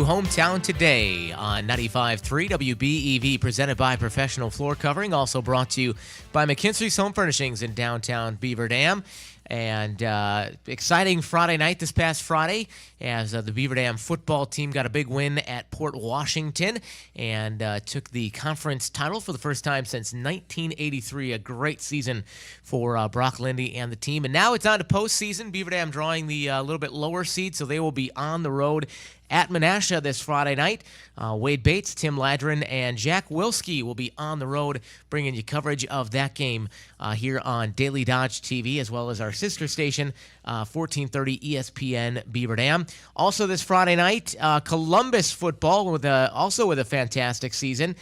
to Hometown Today on 95.3 WBEV, presented by Professional Floor Covering, also brought to you by McKinstry's Home Furnishings in downtown Beaver Dam. And exciting Friday night this past Friday as the Beaver Dam football team got a big win at Port Washington and took the conference title for the first time since 1983. A great season for Brock Lindy and the team. And now it's on to postseason. Beaver Dam drawing the little bit lower seed, so they will be on the road at Menasha this Friday night. Wade Bates, Tim Ladrin, and Jack Wilski will be on the road bringing you coverage of that game here on Daily Dodge TV, as well as our sister station, 1430 ESPN Beaver Dam. Also this Friday night, Columbus football also with a fantastic season.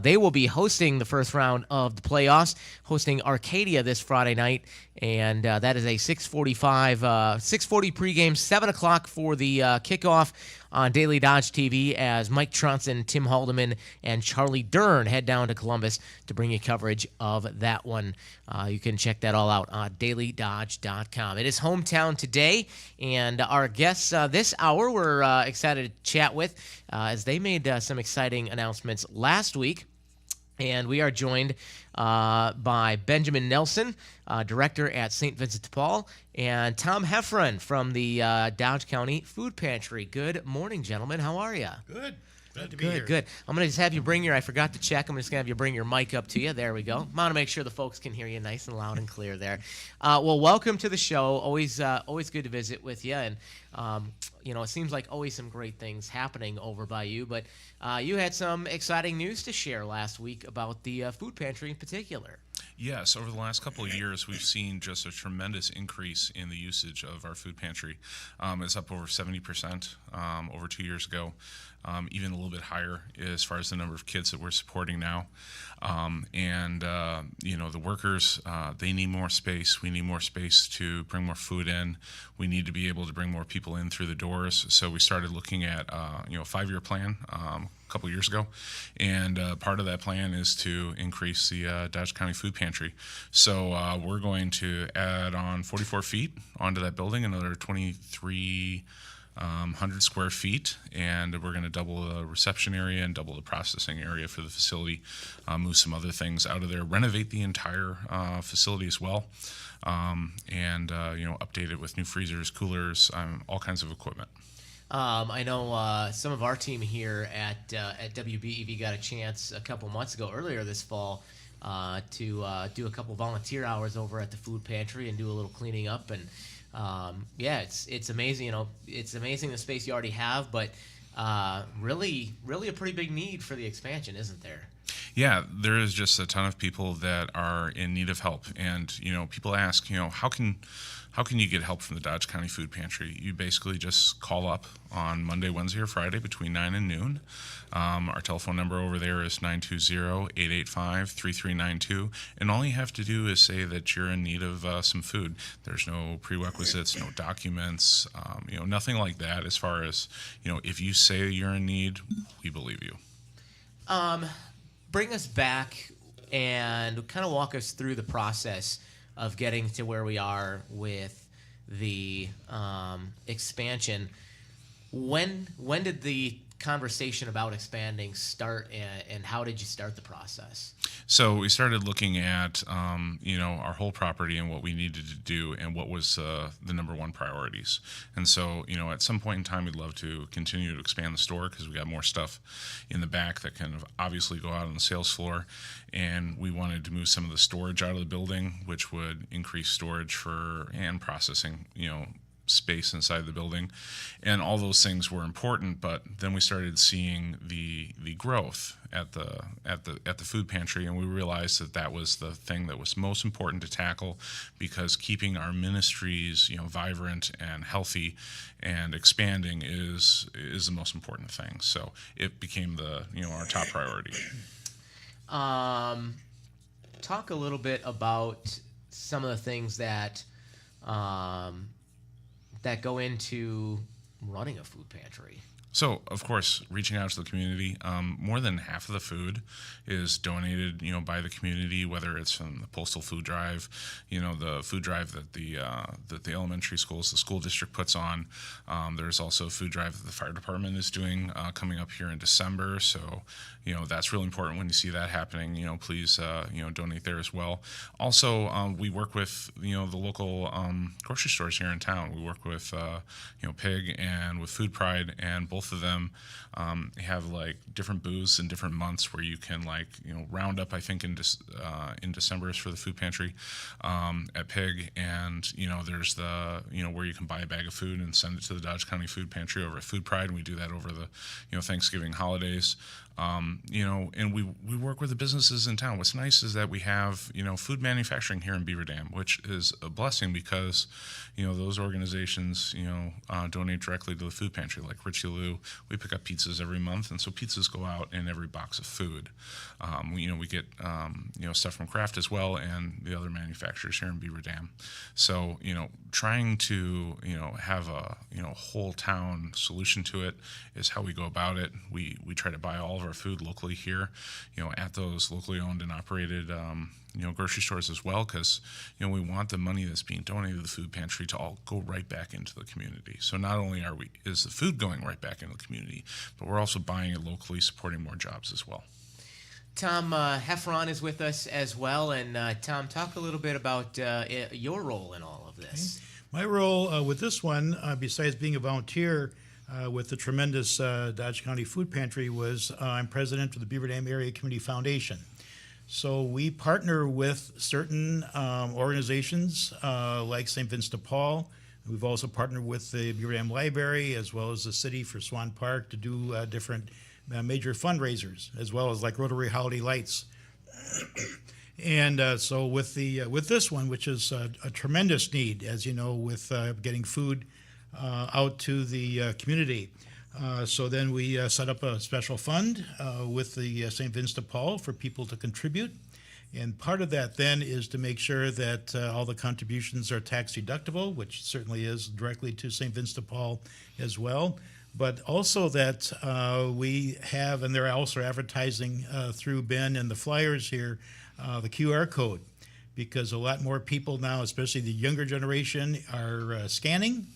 They will be hosting the first round of the playoffs, hosting Arcadia this Friday night, and that is a 6:40 pregame, 7 o'clock for the kickoff on Daily Dodge TV as Mike Tronson, Tim Haldeman, and Charlie Dern head down to Columbus to bring you coverage of that one. You can check that all out on dailydodge.com. It is Hometown Today, and our guests this hour we're excited to chat with as they made some exciting announcements last week. And we are joined by Benjamin Nelson, director at St. Vincent de Paul, and Tom Heffron from the Dodge County Food Pantry. Good morning, gentlemen. How are you? Good. Glad to be here. Good. I'm going to just have you I forgot to check. I'm just going to have you bring your mic up to you. There we go. I want to make sure the folks can hear you nice and loud and clear there. Well, welcome to the show. Always good to visit with you. And, it seems like always some great things happening over by you. But you had some exciting news to share last week about the food pantry in particular. Yes, over the last couple of years, we've seen just a tremendous increase in the usage of our food pantry. It's up over 70% over 2 years ago, even a little bit higher as far as the number of kids that we're supporting now. The workers, they need more space. We need more space to bring more food in. We need to be able to bring more people in through the doors. So we started looking at a 5-year plan a couple years ago, and part of that plan is to increase the Dodge County Food Pantry. So we're going to add on 44 feet onto that building, another 2,300 square feet, and we're going to double the reception area and double the processing area for the facility, move some other things out of there, renovate the entire facility as well, and update it with new freezers, coolers, all kinds of equipment. I know some of our team here at WBEV got a chance a couple months ago, earlier this fall, to do a couple volunteer hours over at the food pantry and do a little cleaning up. And it's amazing. It's amazing the space you already have, but really a pretty big need for the expansion, isn't there? Yeah, there is just a ton of people that are in need of help, and people ask, how can you get help from the Dodge County Food Pantry? You basically just call up on Monday, Wednesday, or Friday between 9 and noon. Our telephone number over there is 920-885-3392, and all you have to do is say that you're in need of some food. There's no prerequisites, no documents, nothing like that. As far as if you say you're in need, we believe you. Bring us back and kind of walk us through the process of getting to where we are with the expansion. When did the conversation about expanding start, and how did you start the process? So we started looking at our whole property and what we needed to do and what was the number one priorities. And so at some point in time we'd love to continue to expand the store because we got more stuff in the back that can obviously go out on the sales floor, and we wanted to move some of the storage out of the building, which would increase storage and processing space inside the building, and all those things were important. But then we started seeing the growth at the food pantry, and we realized that was the thing that was most important to tackle, because keeping our ministries vibrant and healthy and expanding is the most important thing. So it became our top priority. Talk a little bit about some of the things that that go into running a food pantry. So, of course, reaching out to the community. More than half of the food is donated, by the community, whether it's from the postal food drive, the food drive that the elementary schools, the school district puts on. There's also a food drive that the fire department is doing coming up here in December. So, that's really important when you see that happening. Please, donate there as well. Also, we work with, the local grocery stores here in town. We work with, Pig and with Food Pride, and both of them have like different booths in different months where you can round up. I think in December is for the food pantry at Pig, and there's the where you can buy a bag of food and send it to the Dodge County Food Pantry over at Food Pride, and we do that over the Thanksgiving holidays. And we work with the businesses in town. What's nice is that we have, food manufacturing here in Beaver Dam, which is a blessing because, those organizations, donate directly to the food pantry. Like Richie Lou, we pick up pizzas every month, and so pizzas go out in every box of food. We get, stuff from Kraft as well and the other manufacturers here in Beaver Dam. So, trying to, have a, whole town solution to it is how we go about it. We try to buy all of our food locally here, at those locally owned and operated, grocery stores as well, because, we want the money that's being donated to the food pantry to all go right back into the community. So not only is the food going right back into the community, but we're also buying it locally, supporting more jobs as well. Tom Heffron is with us as well, and Tom, talk a little bit about your role in all of this. Okay. My role with this one, besides being a volunteer with the tremendous Dodge County Food Pantry, was I'm president of the Beaver Dam Area Community Foundation. So we partner with certain organizations like St. Vincent de Paul. We've also partnered with the Beaver Dam Library as well as the city for Swan Park to do different major fundraisers, as well as like Rotary Holiday Lights. And so with this one, which is a tremendous need, as you know, with getting food out to the community. So then we set up a special fund with the St. Vincent de Paul for people to contribute. And part of that then is to make sure that all the contributions are tax deductible, which certainly is directly to St. Vincent de Paul as well. But also that we have, and they're also advertising through Ben and the flyers here, the QR code, because a lot more people now, especially the younger generation, are scanning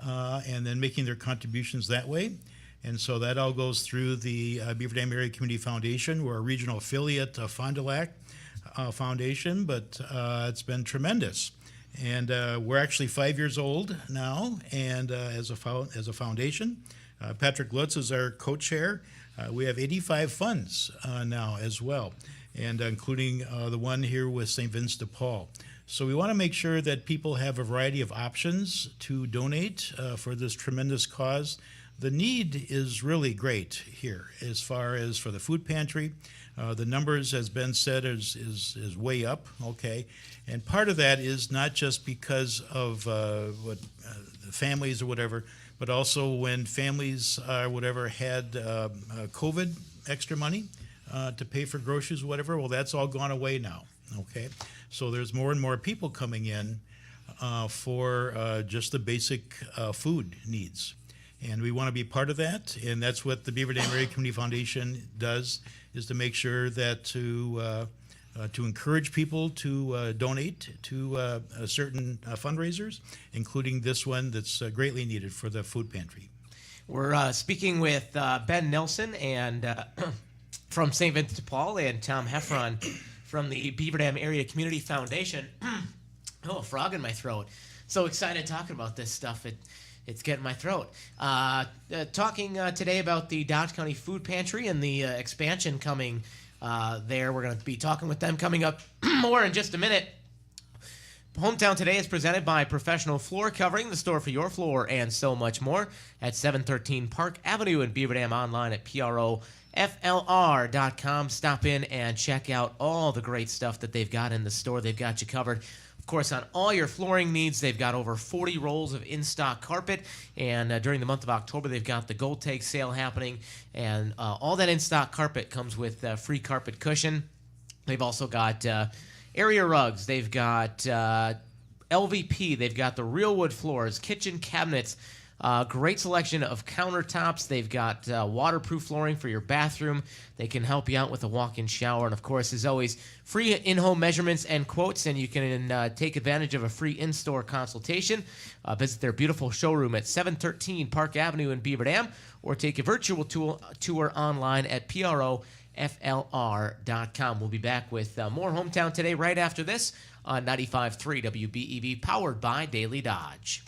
and then making their contributions that way. And so that all goes through the Beaver Dam Area Community Foundation. We're a regional affiliate of Fond du Lac Foundation, but it's been tremendous. And we're actually 5 years old now, and as a foundation. Patrick Lutz is our co-chair. We have 85 funds now as well, and including the one here with St. Vincent de Paul. So we want to make sure that people have a variety of options to donate for this tremendous cause. The need is really great here as far as for the food pantry. The numbers, as Ben said, is way up, okay? And part of that is not just because of the families or whatever, but also when families whatever had COVID extra money to pay for groceries or whatever, well, that's all gone away now, okay? So there's more and more people coming in for just the basic food needs. And we want to be part of that, and that's what the Beaver Dam Area Community Foundation does, is to make sure that to encourage people to donate to certain fundraisers, including this one that's greatly needed for the food pantry. We're speaking with Ben Nelson and from St. Vincent de Paul, and Tom Heffron from the Beaver Dam Area Community Foundation. Oh, a frog in my throat. So excited talking about this stuff. It's getting my throat. Talking today about the Dodge County Food Pantry and the expansion coming there. We're going to be talking with them coming up more in just a minute. Hometown Today is presented by Professional Floor Covering, the store for your floor and so much more at 713 Park Avenue in Beaver Dam, online at proflr.com. Stop in and check out all the great stuff that they've got in the store. They've got you covered. Of course, on all your flooring needs, they've got over 40 rolls of in-stock carpet, and during the month of October, they've got the Gold Take sale happening, and all that in-stock carpet comes with free carpet cushion. They've also got area rugs. They've got LVP. They've got the real wood floors, kitchen cabinets, Great selection of countertops. They've got waterproof flooring for your bathroom. They can help you out with a walk-in shower. And, of course, as always, free in-home measurements and quotes, and you can take advantage of a free in-store consultation. Visit their beautiful showroom at 713 Park Avenue in Beaver Dam, or take a virtual tour online at PROFLR.com. We'll be back with more Hometown Today right after this on 95.3 WBEV, powered by Daily Dodge.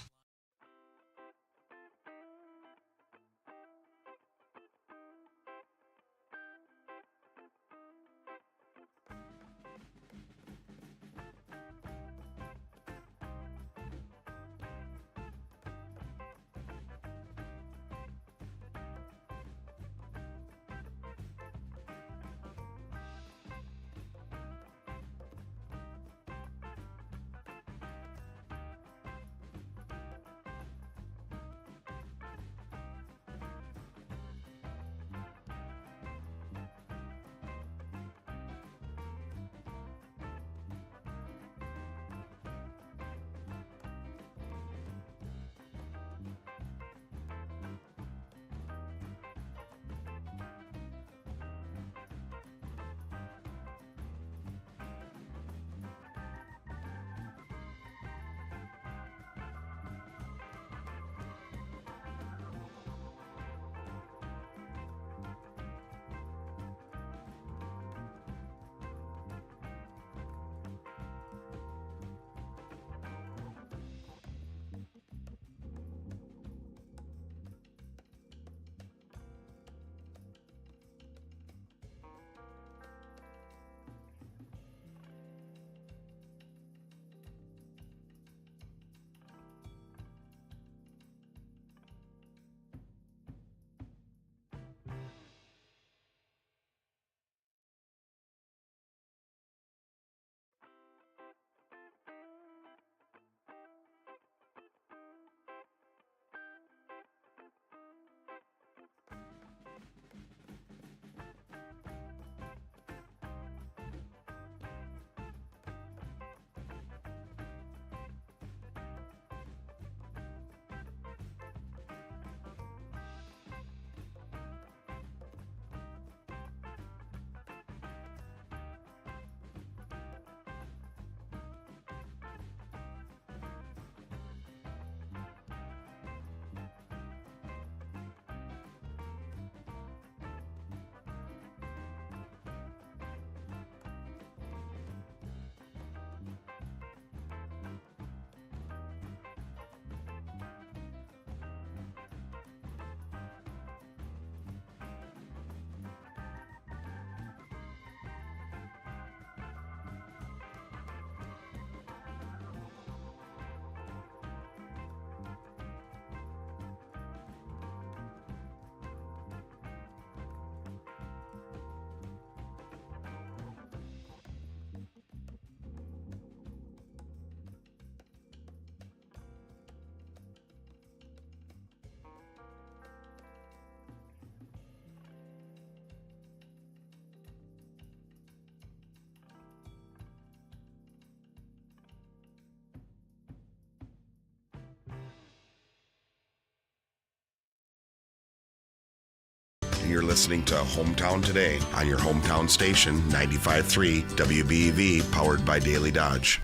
You're listening to Hometown Today on your hometown station, 95.3 WBEV, powered by Daily Dodge.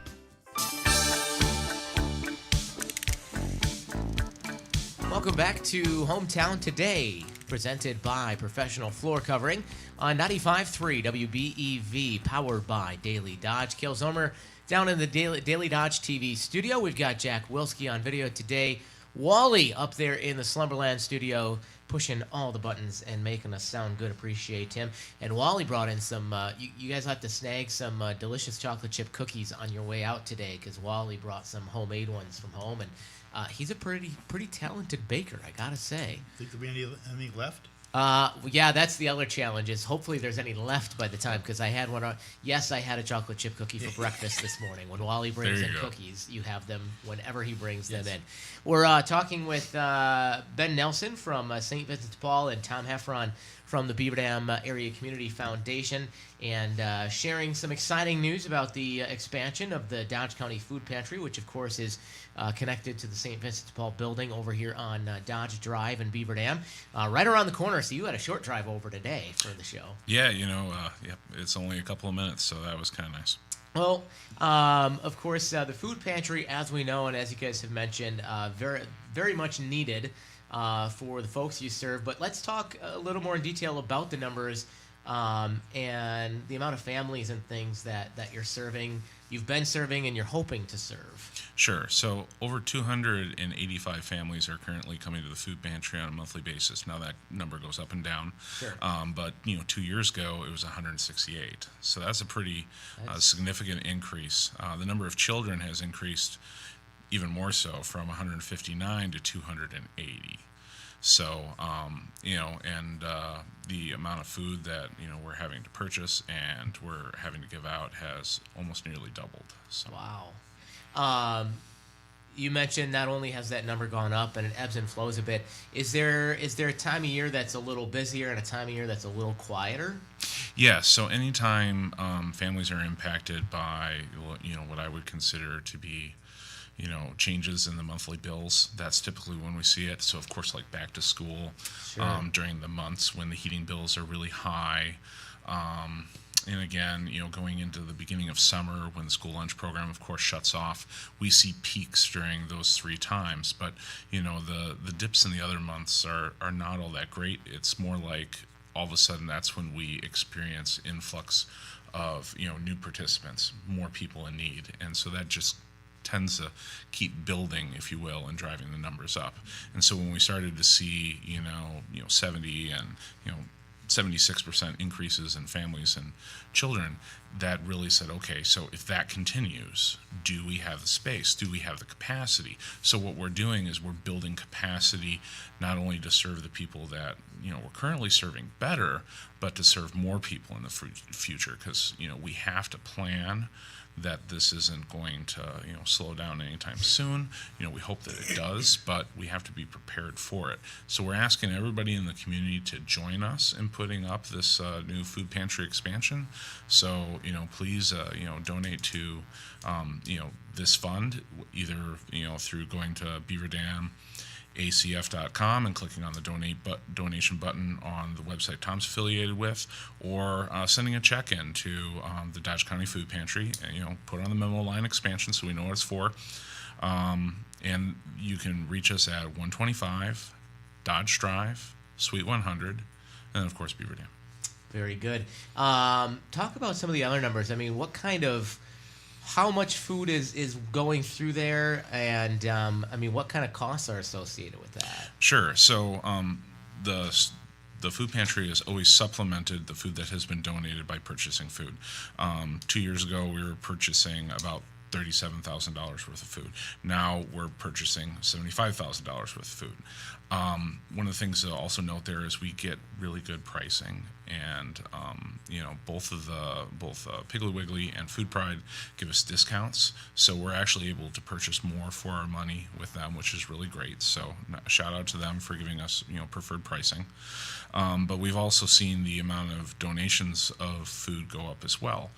Welcome back to Hometown Today, presented by Professional Floor Covering on 95.3 WBEV, powered by Daily Dodge. Kale Zomer down in the Daily Dodge TV studio. We've got Jack Wilski on video today. Wally up there in the Slumberland studio, pushing all the buttons and making us sound good. Appreciate him. And Wally brought in some, you guys have to snag some delicious chocolate chip cookies on your way out today, because Wally brought some homemade ones from home. And he's a pretty talented baker, I gotta say. Think there'll be any left? Yeah, that's the other challenge, is hopefully there's any left by the time, because I had one. Yes, I had a chocolate chip cookie for breakfast this morning. When Wally brings in cookies, you have them whenever he brings them in. We're talking with Ben Nelson from St. Vincent de Paul and Tom Heffron from the Beaver Dam Area Community Foundation, and sharing some exciting news about the expansion of the Dodge County Food Pantry, which of course is connected to the St. Vincent de Paul building over here on Dodge Drive in Beaver Dam, right around the corner. So you had a short drive over today for the show. Yeah, yep, it's only a couple of minutes, so that was kind of nice. Well, of course, the food pantry, as we know and as you guys have mentioned, very, very much needed for the folks you serve. But let's talk a little more in detail about the numbers and the amount of families and things that you're serving, you've been serving, and you're hoping to serve. Sure. So over 285 families are currently coming to the food pantry on a monthly basis. Now that number goes up and down. Sure. But 2 years ago it was 168. So that's a pretty significant increase. The number of children has increased even more so, from 159 to 280. So, and the amount of food that, we're having to purchase and we're having to give out has almost nearly doubled. So. Wow. You mentioned not only has that number gone up and it ebbs and flows a bit, is there a time of year that's a little busier and a time of year that's a little quieter? Yeah, so anytime families are impacted by, what I would consider to be changes in the monthly bills, that's typically when we see it. So of course, like back to school, Sure. During the months when the heating bills are really high, and again, going into the beginning of summer when the school lunch program of course shuts off, we see peaks during those 3 times. But the dips in the other months are not all that great. It's more like all of a sudden that's when we experience influx of new participants, more people in need, and so that just tends to keep building, if you will, and driving the numbers up. And so when we started to see 70 and 76% increases in families and children, that really said, okay, so if that continues, do we have the space? Do we have the capacity? So what we're doing is we're building capacity not only to serve the people that we're currently serving better, but to serve more people in the future, because we have to plan that this isn't going to slow down anytime soon. We hope that it does, but we have to be prepared for it. So we're asking everybody in the community to join us in putting up this new food pantry expansion. So please donate to this fund, either through going to Beaver Dam acf.com and clicking on the donation button on the website Tom's affiliated with, or sending a check in to the Dodge County Food Pantry, and put on the memo line expansion so we know what it's for. And you can reach us at 125 Dodge Drive, Suite 100, and of course Beaver Dam. Very good. Talk about some of the other numbers. I mean, how much food is going through there, and what kind of costs are associated with that? Sure. So the food pantry has always supplemented the food that has been donated by purchasing food. 2 years ago, we were purchasing about $37,000 worth of food. Now we're purchasing $75,000 worth of food. One of the things to also note there is we get really good pricing, and both Piggly Wiggly and Food Pride give us discounts, so we're actually able to purchase more for our money with them, which is really great. So shout out to them for giving us preferred pricing. But we've also seen the amount of donations of food go up as well.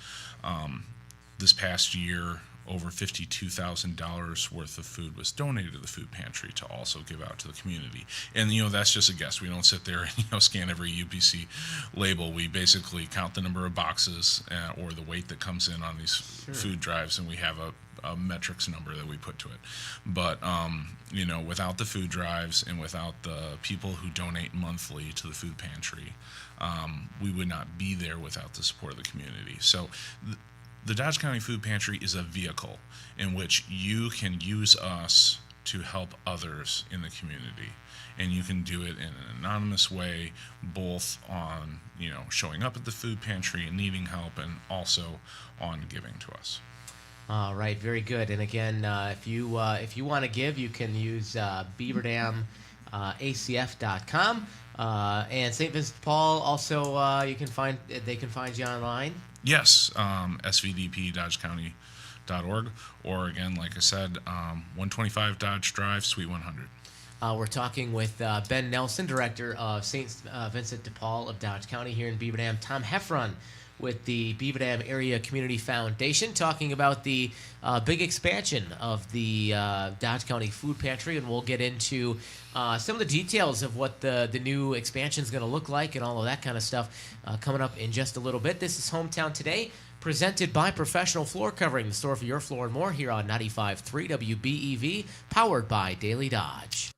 This past year, over $52,000 worth of food was donated to the food pantry to also give out to the community. And that's just a guess. We don't sit there and scan every UPC label. We basically count the number of boxes or the weight that comes in on these food drives, and we have a metrics number that we put to it. But without the food drives and without the people who donate monthly to the food pantry, we would not be there without the support of the community. So the Dodge County Food Pantry is a vehicle in which you can use us to help others in the community. And you can do it in an anonymous way, both on, showing up at the food pantry and needing help, and also on giving to us. All right, very good. And again, if you want to give, you can use beaverdamacf.com. And St. Vincent de Paul also, they can find you online. Yes, svdp.dodgecounty.org, or again, like I said, 125 Dodge Drive, Suite 100. We're talking with Ben Nelson, Director of St. Vincent de Paul of Dodge County here in Beaver Dam, Tom Heffron with the Beaver Dam Area Community Foundation, talking about the big expansion of the Dodge County Food Pantry, and we'll get into some of the details of what the new expansion is going to look like and all of that kind of stuff coming up in just a little bit. This is Hometown Today, presented by Professional Floor Covering, the store for your floor and more, here on 95.3 WBEV, powered by Daily Dodge.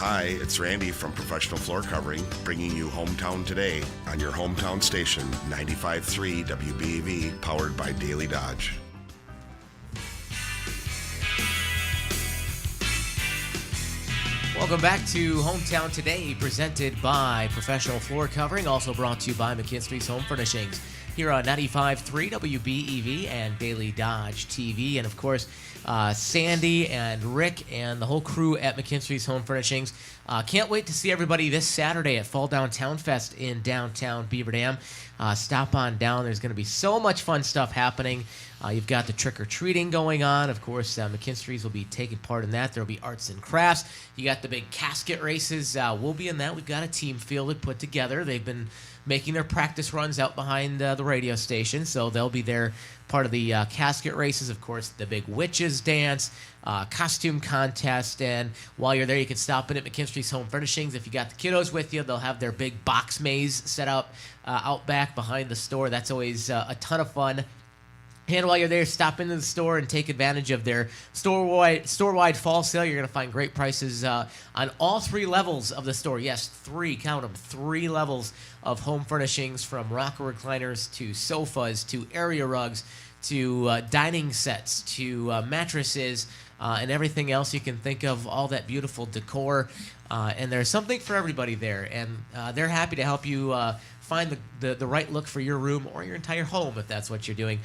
Hi, it's Randy from Professional Floor Covering, bringing you Hometown Today on your hometown station, 95.3 WBEV, powered by Daily Dodge. Welcome back to Hometown Today, presented by Professional Floor Covering, also brought to you by McKinstry's Home Furnishings, here on 95.3 WBEV and Daily Dodge TV. And, of course, Sandy and Rick and the whole crew at McKinstry's Home Furnishings. Can't wait to see everybody this Saturday at Fall Downtown Fest in downtown Beaver Dam. Stop on down. There's going to be so much fun stuff happening. You've got the trick-or-treating going on. Of course, McKinstry's will be taking part in that. There will be arts and crafts. You got the big casket races. We'll be in that. We've got a team fielded, put together. They've been making their practice runs out behind the radio station, so they'll be there, part of the casket races. Of course, the big witches dance, costume contest, and while you're there, you can stop in at McKinstry's Home Furnishings. If you got the kiddos with you, they'll have their big box maze set up out back behind the store. That's always a ton of fun. And while you're there, stop into the store and take advantage of their store-wide fall sale. You're going to find great prices on all three levels of the store. Yes, three, count them, three levels of home furnishings, from rocker recliners to sofas to area rugs to dining sets to mattresses and everything else you can think of, all that beautiful decor. And there's something for everybody there. And they're happy to help you find the right look for your room or your entire home, if that's what you're doing.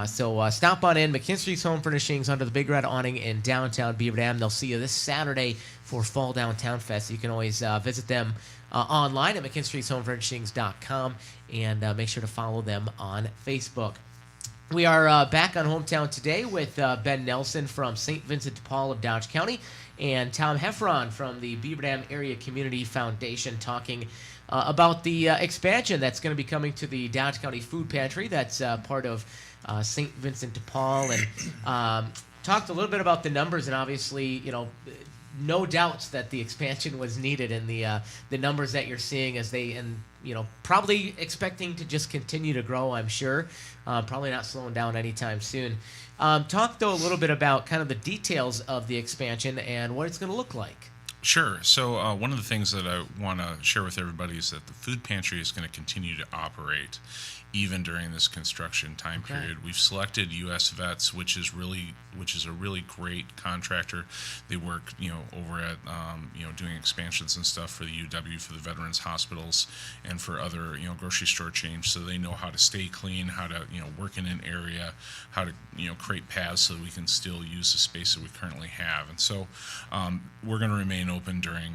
So stop on in. McKinstry's Home Furnishings under the Big Red Awning in downtown Beaver Dam. They'll see you this Saturday for Fall Downtown Fest. You can always visit them online at McKinstry'sHomeFurnishings.com and make sure to follow them on Facebook. We are back on Hometown Today with Ben Nelson from St. Vincent de Paul of Dodge County and Tom Heffron from the Beaver Dam Area Community Foundation, talking about the expansion that's going to be coming to the Dodge County Food Pantry. That's part of St. Vincent de Paul, and talked a little bit about the numbers, and obviously, no doubts that the expansion was needed, and the numbers that you're seeing as they, and probably expecting to just continue to grow, I'm sure. Probably not slowing down anytime soon. Talk, though, a little bit about kind of the details of the expansion and what it's going to look like. Sure. So one of the things that I want to share with everybody is that the food pantry is going to continue to operate even during this construction time period. We've selected U.S. Vets, which is a really great contractor. They work, over at, doing expansions and stuff for the UW, for the veterans hospitals, and for other, grocery store chains. So they know how to stay clean, how to, work in an area, how to, create paths so that we can still use the space that we currently have. And so we're going to remain open during,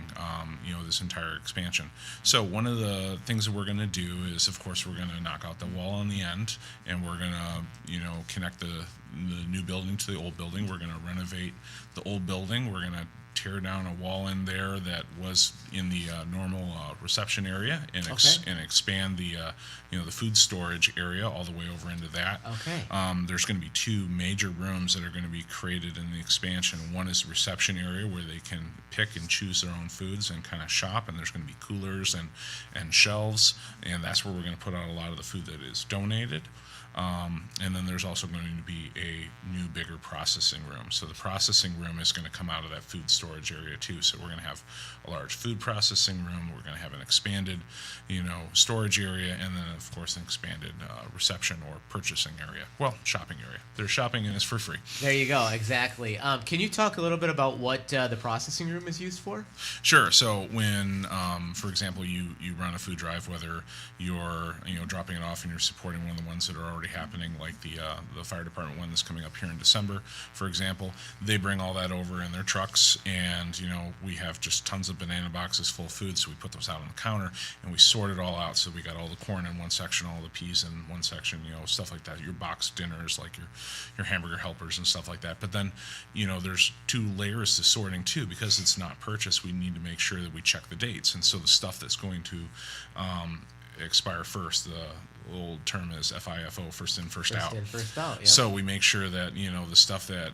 this entire expansion. So one of the things that we're going to do is, of course, we're going to knock out the wall on the end, and we're going to, connect the new building to the old building. We're going to renovate the old building. We're going to tear down a wall in there that was in the normal reception area and expand the the food storage area all the way over into that. There's going to be two major rooms that are going to be created in the expansion. One is the reception area where they can pick and choose their own foods and kind of shop, and there's going to be coolers and shelves, and that's where we're going to put out a lot of the food that is donated. And then there's also going to be a new, bigger processing room. So the processing room is going to come out of that food storage area too. So we're going to have a large food processing room. We're going to have an expanded, storage area, and then of course an expanded reception or purchasing area. Well, shopping area. There's shopping and it's for free. There you go. Exactly. Can you talk a little bit about what the processing room is used for? Sure. So when, for example, you run a food drive, whether you're dropping it off and you're supporting one of the ones that are already happening, like the fire department one that's coming up here in December, for example, they bring all that over in their trucks, and we have just tons of banana boxes full of food, so we put those out on the counter and we sort it all out. So we got all the corn in one section, all the peas in one section, stuff like that. Your box dinners, like your hamburger helpers and stuff like that. But then there's two layers to sorting too, because it's not purchased. We need to make sure that we check the dates, and so the stuff that's going to expire first, the old term is FIFO, first in, first out. First in, first out, yeah. So we make sure that, the stuff that,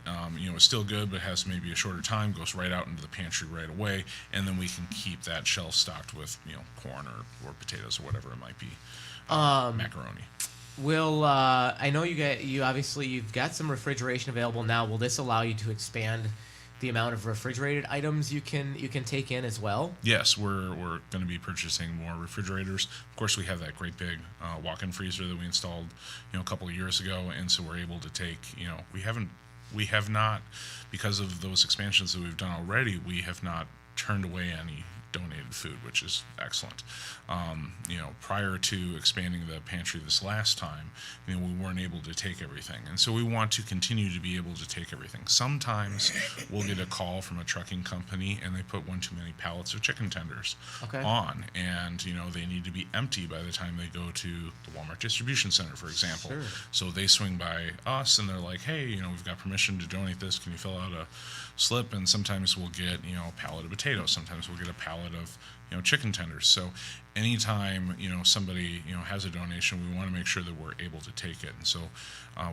is still good but has maybe a shorter time goes right out into the pantry right away, and then we can keep that shelf stocked with, corn or potatoes or whatever it might be, macaroni. Will I know you've got some refrigeration available now. Will this allow you to expand the amount of refrigerated items you can take in as well? Yes, we're going to be purchasing more refrigerators. Of course, we have that great big walk-in freezer that we installed, a couple of years ago, and so we're able to take. We have not, because of those expansions that we've done already, we have not turned away any donated food, which is excellent. Prior to expanding the pantry this last time, we weren't able to take everything, and so we want to continue to be able to take everything. Sometimes we'll get a call from a trucking company, and they put one too many pallets of chicken tenders on, and they need to be empty by the time they go to the Walmart distribution center, for example. Sure. So they swing by us, and they're like, "Hey, we've got permission to donate this. Can you fill out a slip?" And sometimes we'll get a pallet of potatoes. Sometimes we'll get a pallet of chicken tenders. So anytime somebody has a donation, we want to make sure that we're able to take it, and so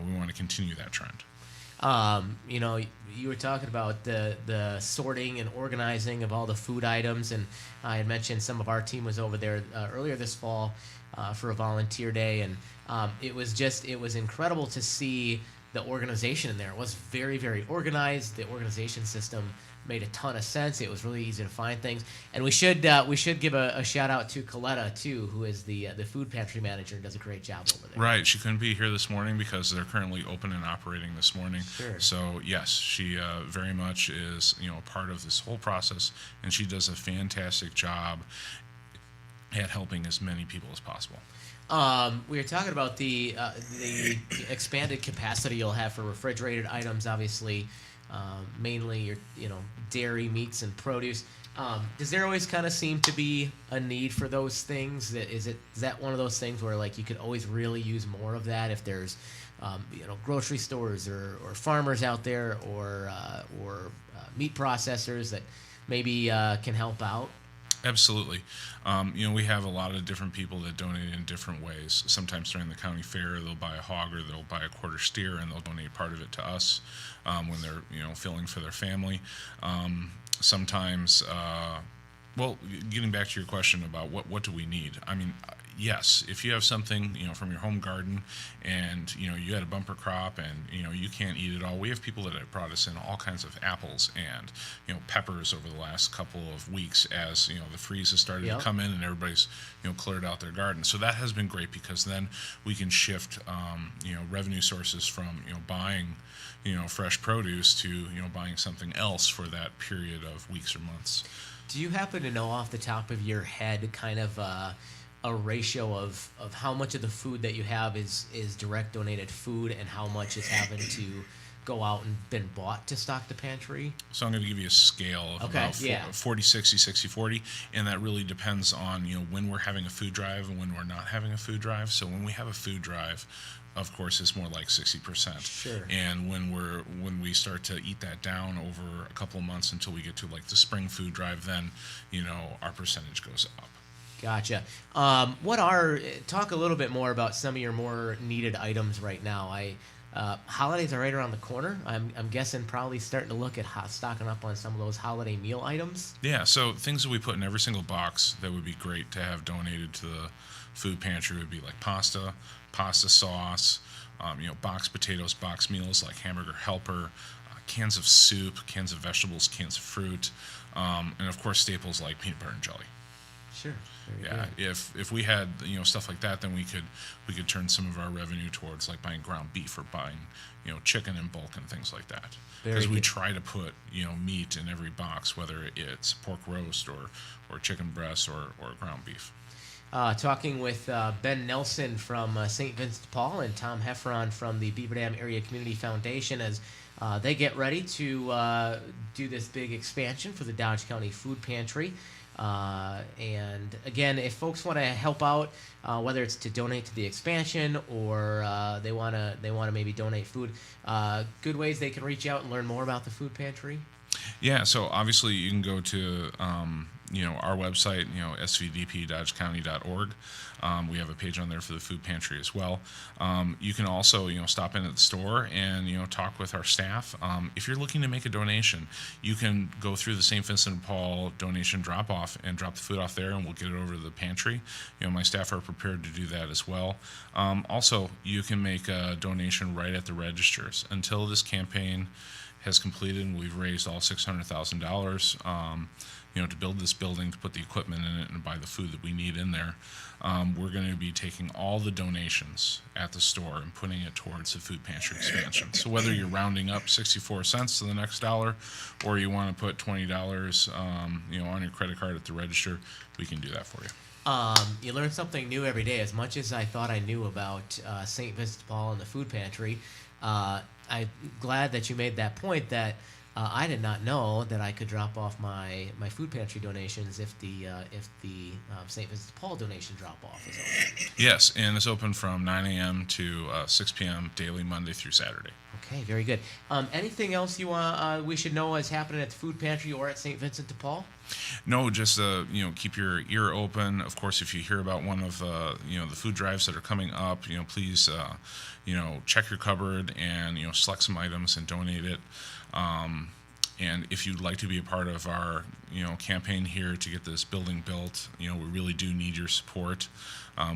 we want to continue that trend. You were talking about the sorting and organizing of all the food items, and I had mentioned some of our team was over there earlier this fall for a volunteer day, and it was incredible to see the organization in there. It was very, very organized. The organization system made a ton of sense. It was really easy to find things, and we should give a shout out to Coletta too, who is the food pantry manager and does a great job over there. Right, she couldn't be here this morning because they're currently open and operating this morning. Sure. So yes, she very much is a part of this whole process, and she does a fantastic job at helping as many people as possible. We were talking about the expanded capacity you'll have for refrigerated items, obviously, mainly your dairy, meats, and produce. Does there always kind of seem to be a need for those things? Is that one of those things where like you could always really use more of that if there's grocery stores or farmers out there or meat processors that maybe can help out? Absolutely. We have a lot of different people that donate in different ways. Sometimes during the county fair, they'll buy a hog or they'll buy a quarter steer, and they'll donate part of it to us when they're filling for their family. Sometimes, getting back to your question about what do we need? I mean, yes, if you have something from your home garden and you had a bumper crop and you can't eat it all, we have people that have brought us in all kinds of apples and peppers over the last couple of weeks as the freeze has started to come in and everybody's cleared out their garden. So that has been great because then we can shift revenue sources from buying fresh produce to buying something else for that period of weeks or months. Do you happen to know off the top of your head kind of a ratio of how much of the food that you have is direct donated food and how much is having to go out and been bought to stock the pantry? So I'm going to give you a scale of about 40, 60, 60, 40, and that really depends on when we're having a food drive and when we're not having a food drive. So when we have a food drive, of course, it's more like 60%. Sure. And when we start to eat that down over a couple of months until we get to like the spring food drive, then our percentage goes up. Gotcha. Talk a little bit more about some of your more needed items right now. Holidays are right around the corner. I'm guessing probably starting to look at stocking up on some of those holiday meal items. Yeah, so things that we put in every single box that would be great to have donated to the food pantry would be like pasta sauce, boxed potatoes, boxed meals like Hamburger Helper, cans of soup, cans of vegetables, cans of fruit, and of course staples like peanut butter and jelly. Sure. Yeah, if we had stuff like that, then we could turn some of our revenue towards like buying ground beef or buying chicken in bulk and things like that. Because we try to put meat in every box, whether it's pork roast or chicken breast or ground beef. Talking with Ben Nelson from St. Vincent de Paul and Tom Heffron from the Beaver Dam Area Community Foundation as they get ready to do this big expansion for the Dodge County Food Pantry. And again, if folks want to help out, whether it's to donate to the expansion or they want to maybe donate food, good ways they can reach out and learn more about the food pantry. Yeah, so obviously you can go to our website, svdpdodgecounty.org. We have a page on there for the food pantry as well. You can also stop in at the store and talk with our staff. If you're looking to make a donation, you can go through the St. Vincent de Paul donation drop off and drop the food off there, and we'll get it over to the pantry. My staff are prepared to do that as well. Also, you can make a donation right at the registers. Until this campaign has completed, and we've raised all $600,000. To build this building, to put the equipment in it, and buy the food that we need in there. We're going to be taking all the donations at the store and putting it towards the food pantry expansion. So whether you're rounding up 64 cents to the next dollar, or you want to put $20, on your credit card at the register, we can do that for you. You learn something new every day. As much as I thought I knew about St. Vincent de Paul and the food pantry, I'm glad that you made that point that I did not know that I could drop off my food pantry donations if the St. Vincent de Paul donation drop off is open. Yes, and it's open from 9 a.m. to 6 p.m. daily, Monday through Saturday. Okay, very good. Anything else we should know is happening at the food pantry or at St. Vincent de Paul? No, just keep your ear open. Of course, if you hear about one of the food drives that are coming up, please check your cupboard and select some items and donate it. And if you'd like to be a part of our campaign here to get this building built, we really do need your support,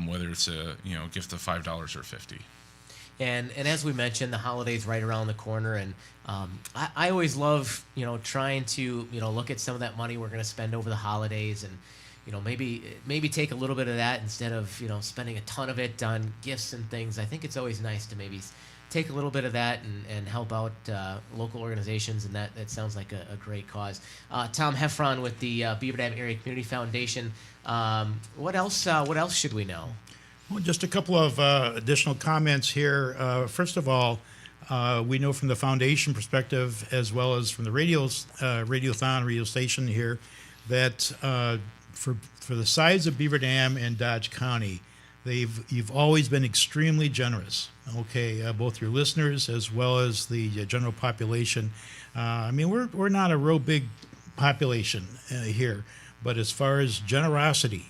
whether it's a gift of $5 or $50. And as we mentioned, the holiday's right around the corner, and I always love trying to look at some of that money we're going to spend over the holidays, and maybe take a little bit of that instead of spending a ton of it on gifts and things. I think it's always nice to maybe take a little bit of that and help out local organizations, and that sounds like a great cause. Tom Heffron with the Beaver Dam Area Community Foundation. What else should we know? Well, just a couple of additional comments here. First of all, we know from the foundation perspective, as well as from the radio station here, that for the size of Beaver Dam and Dodge County, you've always been extremely generous. Okay, both your listeners as well as the general population. We're not a real big population here, but as far as generosity,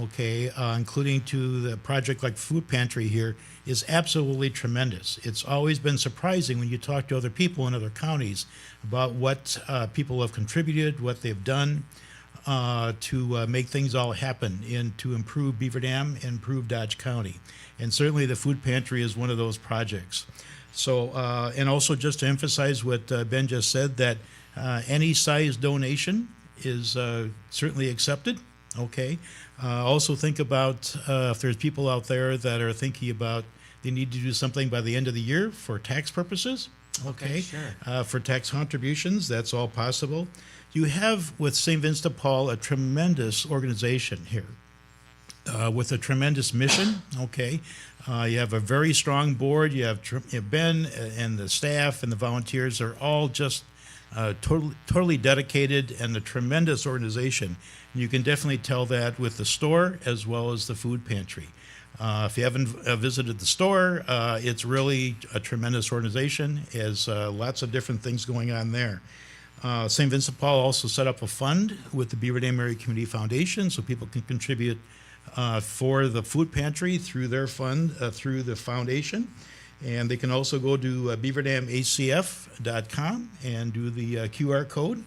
okay, including to the project like Food Pantry here, is absolutely tremendous. It's always been surprising when you talk to other people in other counties about what people have contributed, what they've done to make things all happen and to improve Beaver Dam and improve Dodge County. And certainly the Food Pantry is one of those projects. So, and also just to emphasize what Ben just said, that any size donation is certainly accepted. Okay. Also think about if there's people out there that are thinking about they need to do something by the end of the year for tax purposes. Okay. Sure. For tax contributions, that's all possible. You have with St. Vincent de Paul a tremendous organization here with a tremendous mission. Okay. You have a very strong board. You have Ben and the staff and the volunteers are all just totally dedicated and a tremendous organization. And you can definitely tell that with the store as well as the food pantry. If you haven't visited the store, it's really a tremendous organization. It has lots of different things going on there. St. Vincent de Paul also set up a fund with the Beaver Dam Area Community Foundation so people can contribute for the food pantry through their fund, through the foundation. And they can also go to beaverdamacf.com and do the QR code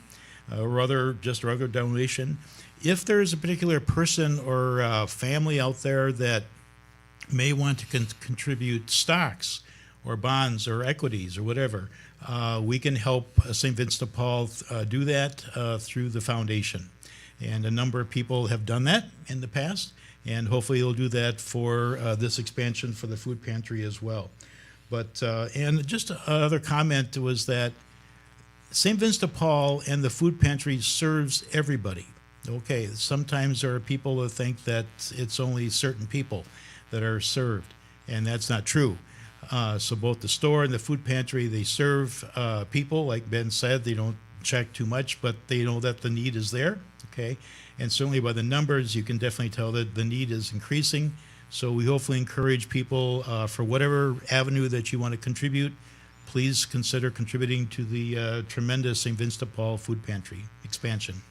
or other donation. If there's a particular person or family out there that may want to contribute stocks or bonds or equities or whatever, we can help St. Vincent de Paul do that through the foundation. And a number of people have done that in the past, and hopefully you'll do that for this expansion for the food pantry as well. But and just another comment was that St. Vincent de Paul and the food pantry serves everybody. Okay, sometimes there are people who think that it's only certain people that are served, and that's not true. So both the store and the food pantry, they serve people, like Ben said. They don't check too much, but they know that the need is there, okay? And certainly by the numbers, you can definitely tell that the need is increasing. So we hopefully encourage people for whatever avenue that you want to contribute, please consider contributing to the tremendous St. Vincent de Paul Food Pantry expansion.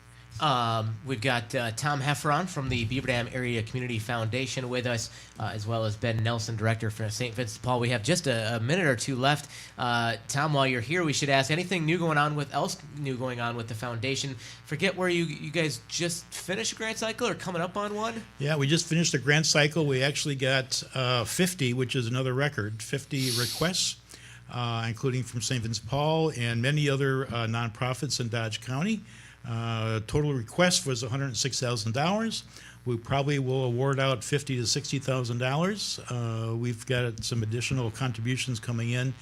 We've got Tom Heffron from the Beaver Dam Area Community Foundation with us, as well as Ben Nelson, Director for St. Vincent de Paul. We have just a minute or two left. Tom, while you're here, we should ask anything new going on with the foundation. Forget where you guys just finished a grant cycle or coming up on one? Yeah, we just finished a grant cycle. We actually got 50, which is another record, 50 requests including from St. Vincent de Paul and many other nonprofits in Dodge County. Total request was $106,000. We probably will award out $50,000 to $60,000. We've got some additional contributions coming in,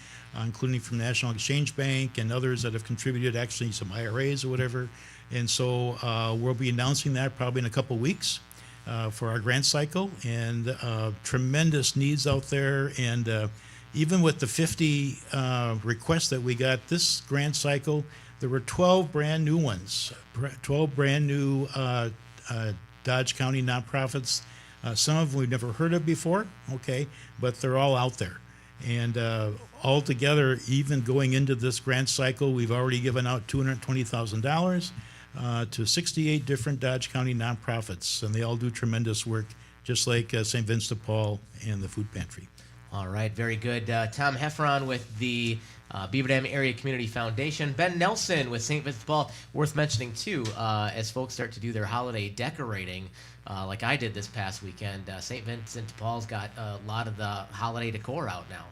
including from National Exchange Bank and others that have contributed, actually some IRAs or whatever. And so we'll be announcing that probably in a couple weeks for our grant cycle. And tremendous needs out there. And even with the 50 requests that we got this grant cycle, there were 12 brand new ones, 12 brand new Dodge County nonprofits. Some of them we've never heard of before, okay, but they're all out there. And altogether, even going into this grant cycle, we've already given out $220,000 to 68 different Dodge County nonprofits, and they all do tremendous work, just like St. Vincent de Paul and the Food Pantry. All right, very good. Tom Heffron with the Beaver Dam Area Community Foundation. Ben Nelson with St. Vincent de Paul. Worth mentioning, too, as folks start to do their holiday decorating, like I did this past weekend, St. Vincent de Paul's got a lot of the holiday decor out now.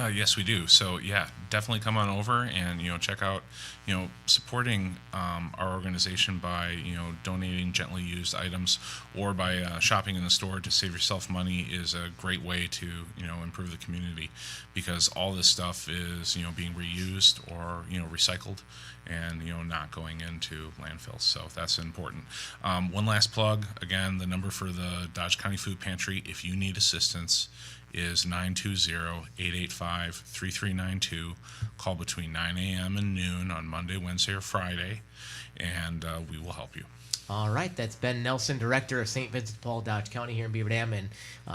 Yes, we do. So yeah, definitely come on over and check out supporting our organization by donating gently used items or by shopping in the store to save yourself money is a great way to improve the community, because all this stuff is being reused or recycled and not going into landfills. So that's important. One last plug, again, the number for the Dodge County Food Pantry if you need assistance is 920-885-3392. Call between 9 a.m. and noon on Monday, Wednesday, or Friday, and we will help you. All right, that's Ben Nelson, Director of St. Vincent de Paul, Dodge County here in Beaver Dam, and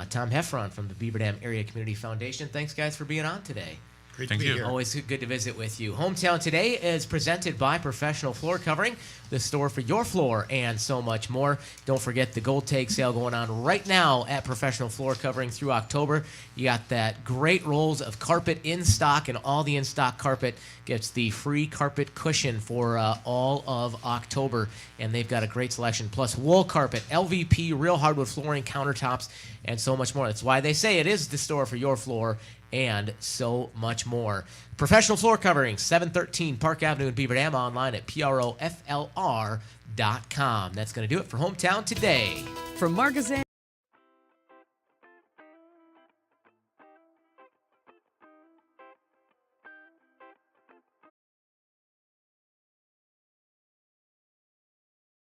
Tom Heffron from the Beaver Dam Area Community Foundation. Thanks, guys, for being on today. Great Thank to be you. here. Always good to visit with you. Hometown Today is presented by Professional Floor Covering, the store for your floor and so much more. Don't forget the Gold Tag sale going on right now at Professional Floor Covering through October. You got that great rolls of carpet in stock, and all the in-stock carpet gets the free carpet cushion for all of October. And they've got a great selection, plus wool carpet, LVP, real hardwood flooring, countertops, and so much more. That's why they say it is the store for your floor and so much more. Professional Floor Covering, 713 Park Avenue in Beaver Dam, online at PROFLR.com. That's going to do it for Hometown Today. From Marcus